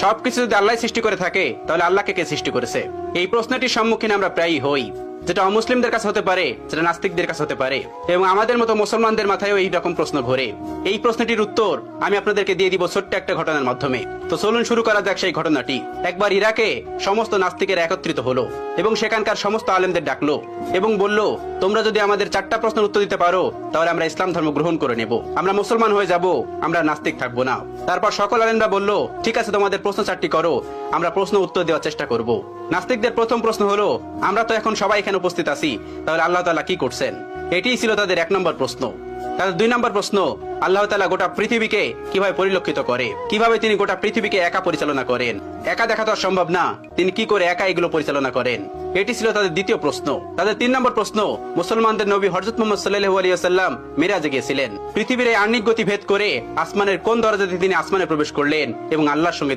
সবকিছু যদি আল্লাহ সৃষ্টি করে থাকে তাহলে আল্লাহকে কে সৃষ্টি করেছে? এই প্রশ্নটির সম্মুখীন আমরা প্রায়ই হই, যেটা অমুসলিমদের কাছে হতে পারে, যেটা নাস্তিকদের কাছে হতে পারে, এবং আমাদের মতো মুসলমানদের মাথায়ও এই রকম প্রশ্ন ঘোরে। এই প্রশ্নটির উত্তর আমি আপনাদেরকে দিয়ে দিব ছোট্ট একটা ঘটনার মাধ্যমে। তো চলুন শুরু করা যাক সেই ঘটনাটি। একবার ইরাকে সমস্ত নাস্তিকেরা একত্রিত হলো এবং সেখানকার সমস্ত আলেমদের ডাকলো এবং বলল, তোমরা যদি আমাদের 4টা প্রশ্নের উত্তর দিতে পারো তাহলে আমরা ইসলাম ধর্ম গ্রহণ করে নেব, আমরা মুসলমান হয়ে যাব, আমরা নাস্তিক থাকবো না। তারপর সকল আলেমরা বলল, ঠিক আছে, তোমাদের প্রশ্ন 4টি করো, আমরা প্রশ্ন উত্তর দেওয়ার চেষ্টা করব। নাস্তিকদের প্রথম প্রশ্ন হলো, আমরা তো এখন সবাই এখানে উপস্থিত আছি, তাহলে আল্লাহ তাআলা কি করছেন? এটিই ছিল তাদের 1 নম্বর প্রশ্ন। তাদের 2 নম্বর প্রশ্ন, আল্লাহ তাআলা গোটা পৃথিবীকে কিভাবে পরিলক্ষিত করে, কিভাবে তিনি গোটা পৃথিবীকে একা পরিচালনা করেন? একা দেখা তো সম্ভব না, তিনি কি করে একা এগুলো পরিচালনা করেন? এটি ছিল তাদের দ্বিতীয় প্রশ্ন। তাদের 3 নম্বর প্রশ্ন, মুসলমানদের নবী হযরত মুহাম্মদ সাল্লাল্লাহু আলাইহি ওয়াসাল্লাম মিরাজে গিয়েছিলেন, পৃথিবীর এই আহ্নিক গতি ভেদ করে আসমানের কোন দরজা দিয়ে তিনি আসমানে প্রবেশ করলেন এবং আল্লাহর সঙ্গে